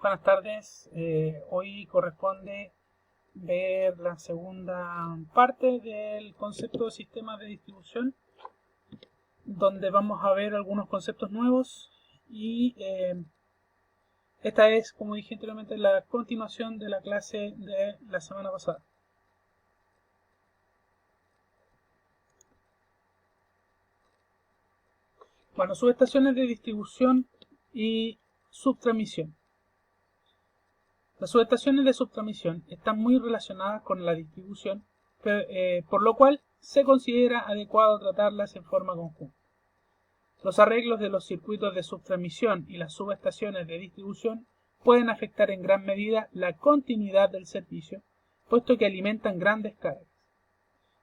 Buenas tardes. Hoy corresponde ver la segunda parte del concepto de sistemas de distribución, donde vamos a ver algunos conceptos nuevos y esta es, como dije anteriormente, la continuación de la clase de la semana pasada. Bueno, subestaciones de distribución y subtransmisión. Las subestaciones de subtransmisión están muy relacionadas con la distribución, por lo cual se considera adecuado tratarlas en forma conjunta. Los arreglos de los circuitos de subtransmisión y las subestaciones de distribución pueden afectar en gran medida la continuidad del servicio, puesto que alimentan grandes cargas.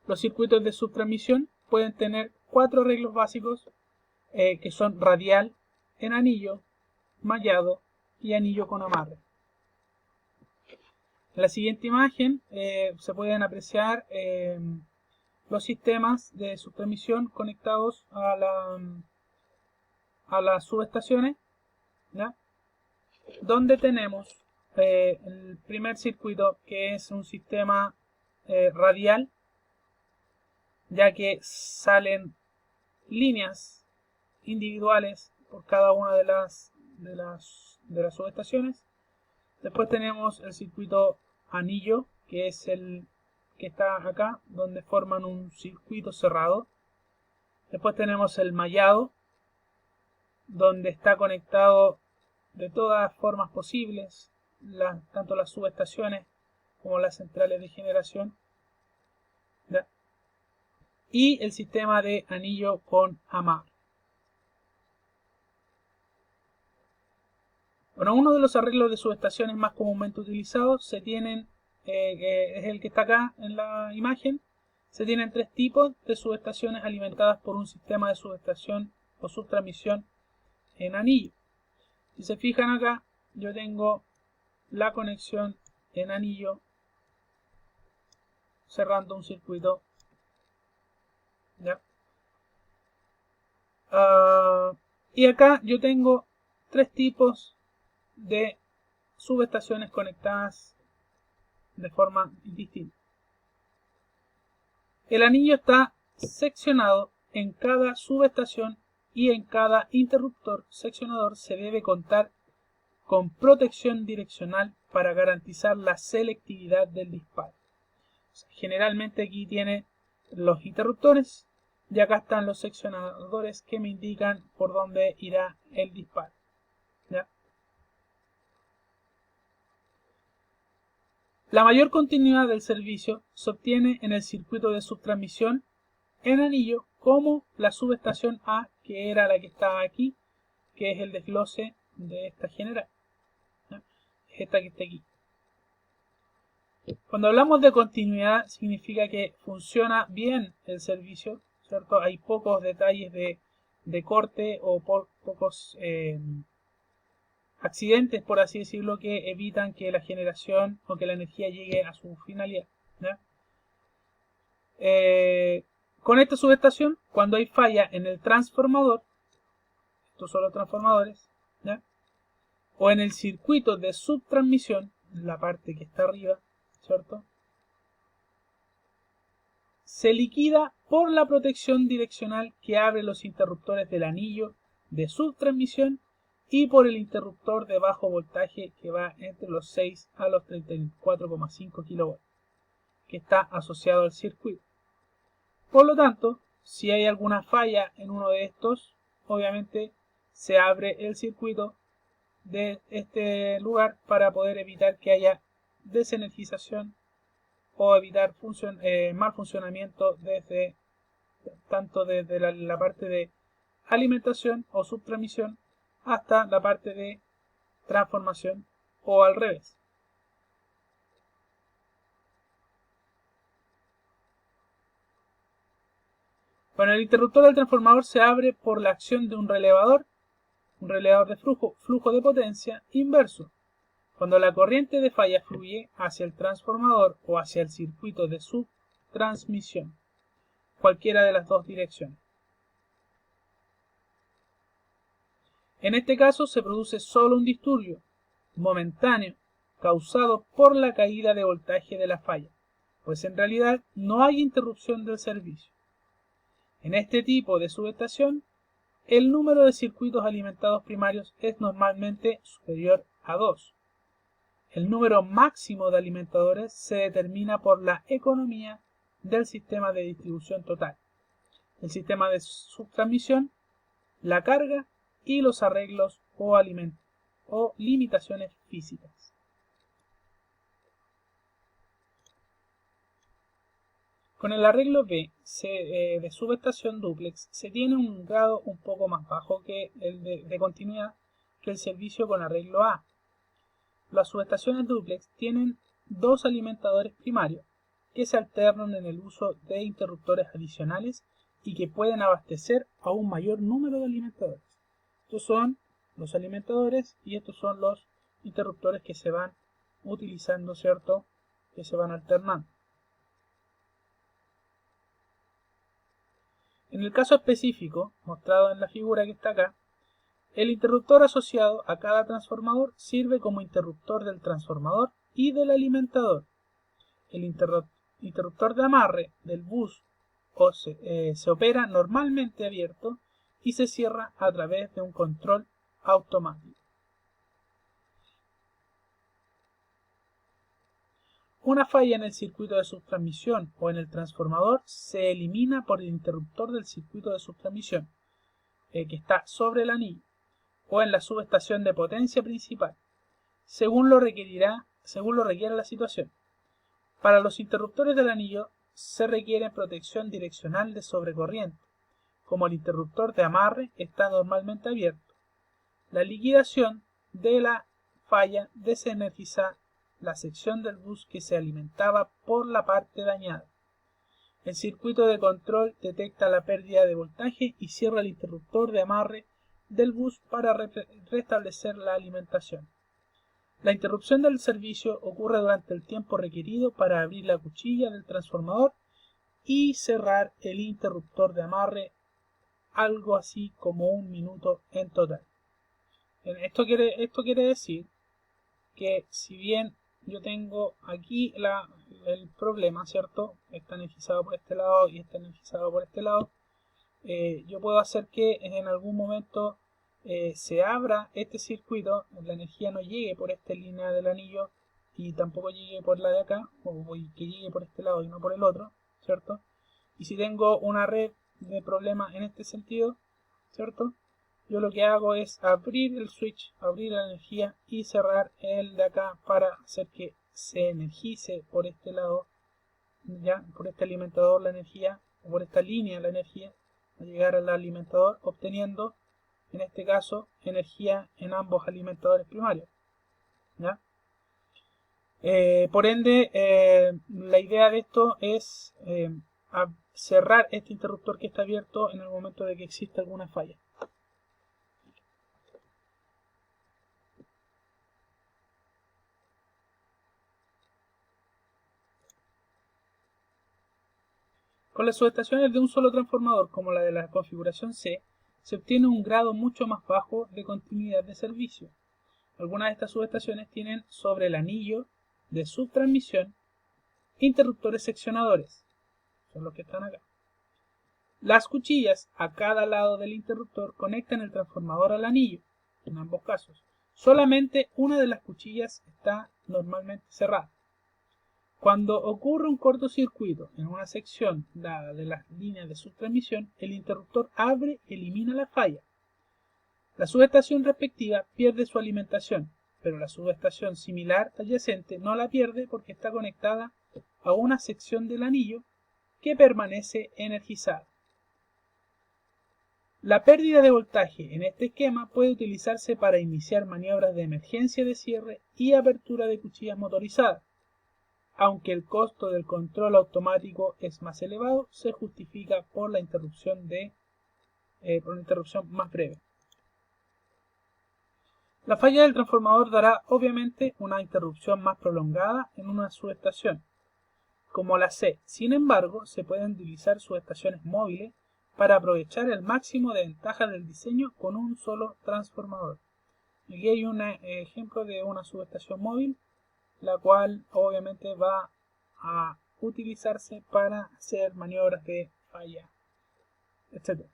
Los circuitos de subtransmisión pueden tener cuatro arreglos básicos, que son radial, en anillo, mallado y anillo con amarre. En la siguiente imagen se pueden apreciar los sistemas de subtransmisión conectados a las subestaciones, ¿ya? Donde tenemos el primer circuito, que es un sistema radial, ya que salen líneas individuales por cada una de las subestaciones. Después tenemos el circuito anillo, que es el que está acá, donde forman un circuito cerrado. Después tenemos el mallado, donde está conectado de todas formas posibles, tanto las subestaciones como las centrales de generación. ¿Ya? Y el sistema de anillo con amarre. Bueno, uno de los arreglos de subestaciones más comúnmente utilizados es el que está acá en la imagen. Se tienen tres tipos de subestaciones alimentadas por un sistema de subestación o subtransmisión en anillo. Si se fijan acá, yo tengo la conexión en anillo cerrando un circuito. ¿Ya? Y acá yo tengo tres tipos de subestaciones conectadas de forma distinta. El anillo está seccionado en cada subestación y en cada interruptor seccionador se debe contar con protección direccional para garantizar la selectividad del disparo. O sea, generalmente aquí tiene los interruptores y acá están los seccionadores que me indican por dónde irá el disparo. ¿Ya? La mayor continuidad del servicio se obtiene en el circuito de subtransmisión en anillo, como la subestación A, que era la que estaba aquí, que es el desglose de esta general. ¿Ya? Es esta que está aquí. Cuando hablamos de continuidad, significa que funciona bien el servicio, ¿cierto? Hay pocos detalles de corte o pocos accidentes, por así decirlo, que evitan que la generación o que la energía llegue a su finalidad. ¿Ya? Con esta subestación, cuando hay falla en el transformador, estos son los transformadores, ¿ya? O en el circuito de subtransmisión, la parte que está arriba, ¿cierto? Se liquida por la protección direccional que abre los interruptores del anillo de subtransmisión y por el interruptor de bajo voltaje que va entre los 6 a los 34,5 kV, que está asociado al circuito. Por lo tanto, si hay alguna falla en uno de estos, obviamente se abre el circuito de este lugar para poder evitar que haya desenergización o evitar mal funcionamiento tanto desde la parte de alimentación o subtransmisión hasta la parte de transformación o al revés. Bueno, el interruptor del transformador se abre por la acción de un relevador de flujo de potencia inverso. Cuando la corriente de falla fluye hacia el transformador o hacia el circuito de subtransmisión, cualquiera de las dos direcciones. En este caso se produce solo un disturbio, momentáneo causado por la caída de voltaje de la falla, pues en realidad no hay interrupción del servicio. En este tipo de subestación, el número de circuitos alimentados primarios es normalmente superior a 2. El número máximo de alimentadores se determina por la economía del sistema de distribución total, el sistema de subtransmisión, la carga y los arreglos o limitaciones físicas. Con el arreglo B de subestación dúplex se tiene un grado un poco más bajo que el de continuidad que el servicio con arreglo A. Las subestaciones dúplex tienen dos alimentadores primarios que se alternan en el uso de interruptores adicionales y que pueden abastecer a un mayor número de alimentadores. Estos son los alimentadores y estos son los interruptores que se van utilizando, ¿cierto? Que se van alternando. En el caso específico, mostrado en la figura que está acá, el interruptor asociado a cada transformador sirve como interruptor del transformador y del alimentador. El interruptor de amarre del bus se opera normalmente abierto y se cierra a través de un control automático. Una falla en el circuito de subtransmisión o en el transformador se elimina por el interruptor del circuito de subtransmisión, que está sobre el anillo, o en la subestación de potencia principal, según lo requiera la situación. Para los interruptores del anillo se requiere protección direccional de sobrecorriente, como el interruptor de amarre está normalmente abierto. La liquidación de la falla desenergiza la sección del bus que se alimentaba por la parte dañada. El circuito de control detecta la pérdida de voltaje y cierra el interruptor de amarre del bus para restablecer la alimentación. La interrupción del servicio ocurre durante el tiempo requerido para abrir la cuchilla del transformador y cerrar el interruptor de amarre, algo así como 1 minuto en total. Esto quiere decir que si bien yo tengo aquí el problema, ¿cierto? Está energizado por este lado y está energizado por este lado. Yo puedo hacer que en algún momento se abra este circuito, la energía no llegue por esta línea del anillo y tampoco llegue por la de acá, o que llegue por este lado y no por el otro, ¿cierto? Y si tengo una red de problemas en este sentido, ¿cierto? Yo lo que hago es abrir el switch, abrir la energía y cerrar el de acá para hacer que se energice por este lado, ya por este alimentador la energía, o por esta línea la energía, a llegar al alimentador, obteniendo, en este caso, energía en ambos alimentadores primarios. ¿Ya? Por ende, la idea de esto es cerrar este interruptor que está abierto en el momento de que exista alguna falla. Con las subestaciones de un solo transformador, como la de la configuración C, se obtiene un grado mucho más bajo de continuidad de servicio. Algunas de estas subestaciones tienen sobre el anillo de subtransmisión interruptores seccionadores, son los que están acá. Las cuchillas a cada lado del interruptor conectan el transformador al anillo, en ambos casos. Solamente una de las cuchillas está normalmente cerrada. Cuando ocurre un cortocircuito en una sección dada de las líneas de subtransmisión, el interruptor abre y elimina la falla. La subestación respectiva pierde su alimentación, pero la subestación similar adyacente no la pierde porque está conectada a una sección del anillo que permanece energizada. La pérdida de voltaje en este esquema puede utilizarse para iniciar maniobras de emergencia de cierre y apertura de cuchillas motorizadas. Aunque el costo del control automático es más elevado, se justifica por la interrupción más breve. La falla del transformador dará obviamente una interrupción más prolongada en una subestación, como la C. Sin embargo, se pueden utilizar subestaciones móviles para aprovechar el máximo de ventajas del diseño con un solo transformador. Aquí hay un ejemplo de una subestación móvil, la cual obviamente va a utilizarse para hacer maniobras de falla, etc.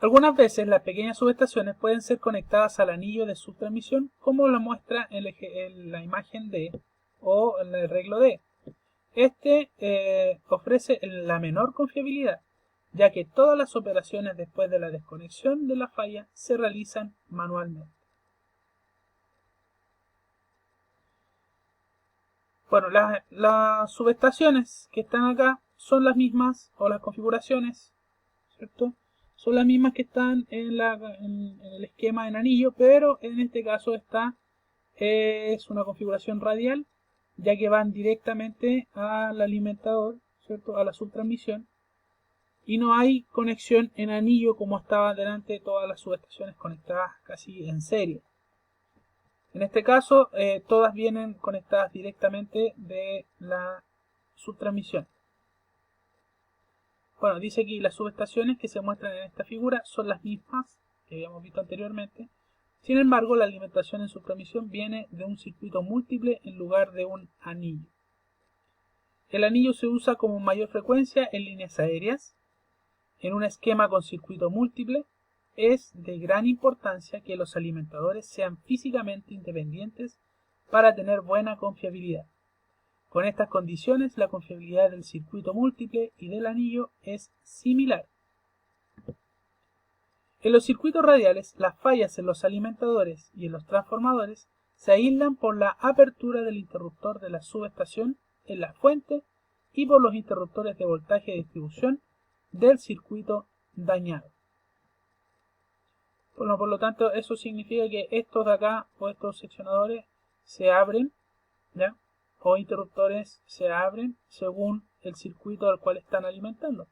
Algunas veces las pequeñas subestaciones pueden ser conectadas al anillo de subtransmisión, como lo muestra en la imagen D o en el reglo D. Este ofrece la menor confiabilidad, ya que todas las operaciones después de la desconexión de la falla se realizan manualmente. Bueno, las subestaciones que están acá son las mismas, o las configuraciones, ¿cierto? Son las mismas que están en el esquema en anillo, pero en este caso es una configuración radial, ya que van directamente al alimentador, ¿cierto? A la subtransmisión, y no hay conexión en anillo como estaba delante de todas las subestaciones conectadas casi en serie. En este caso, todas vienen conectadas directamente de la subtransmisión. Bueno, dice aquí las subestaciones que se muestran en esta figura son las mismas que habíamos visto anteriormente. Sin embargo, la alimentación en subtransmisión viene de un circuito múltiple en lugar de un anillo. El anillo se usa con mayor frecuencia en líneas aéreas. En un esquema con circuito múltiple, es de gran importancia que los alimentadores sean físicamente independientes para tener buena confiabilidad. Con estas condiciones, la confiabilidad del circuito múltiple y del anillo es similar. En los circuitos radiales, las fallas en los alimentadores y en los transformadores se aíslan por la apertura del interruptor de la subestación en la fuente y por los interruptores de voltaje de distribución del circuito dañado. Bueno, por lo tanto, eso significa que estos de acá, o estos seccionadores, se abren, ¿ya? O interruptores se abren según el circuito al cual están alimentando,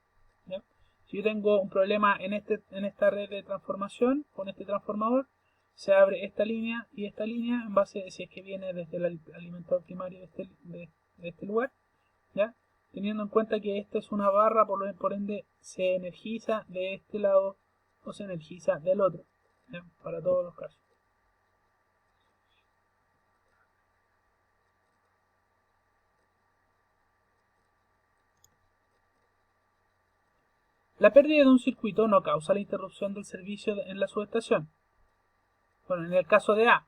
¿ya? Si yo tengo un problema en esta red de transformación, con este transformador, se abre esta línea y esta línea en base a si es que viene desde el alimentador primario de este lugar, ¿ya? Teniendo en cuenta que esta es una barra, por ende se energiza de este lado o se energiza del otro, ¿ya? Para todos los casos. La pérdida de un circuito no causa la interrupción del servicio en la subestación. Bueno, en el caso de A,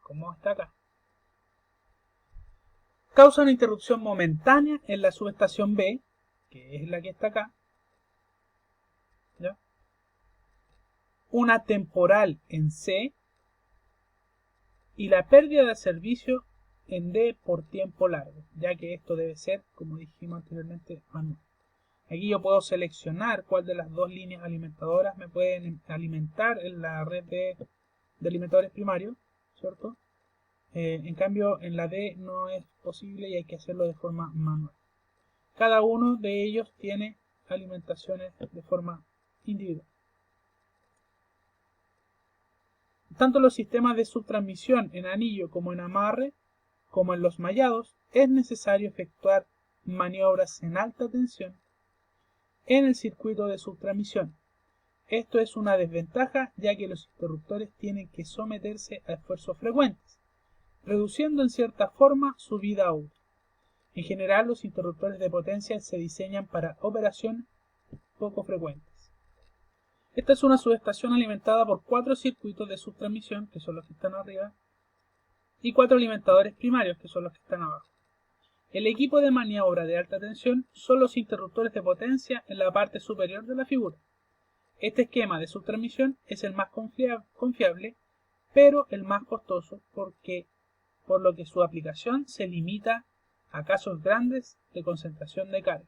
como está acá, causa una interrupción momentánea en la subestación B, que es la que está acá, ¿ya? Una temporal en C y la pérdida de servicio en D por tiempo largo, ya que esto debe ser, como dijimos anteriormente, manual. Aquí yo puedo seleccionar cuál de las dos líneas alimentadoras me pueden alimentar en la red de alimentadores primarios, ¿cierto? En cambio, en la D no es posible y hay que hacerlo de forma manual. Cada uno de ellos tiene alimentaciones de forma individual. Tanto los sistemas de subtransmisión en anillo como en amarre, como en los mallados, es necesario efectuar maniobras en alta tensión en el circuito de subtransmisión. Esto es una desventaja ya que los interruptores tienen que someterse a esfuerzos frecuentes, reduciendo en cierta forma su vida útil. En general, los interruptores de potencia se diseñan para operaciones poco frecuentes. Esta es una subestación alimentada por 4 circuitos de subtransmisión, que son los que están arriba, y 4 alimentadores primarios, que son los que están abajo. El equipo de maniobra de alta tensión son los interruptores de potencia en la parte superior de la figura. Este esquema de subtransmisión es el más confiable, pero el más costoso por lo que su aplicación se limita a casos grandes de concentración de carga.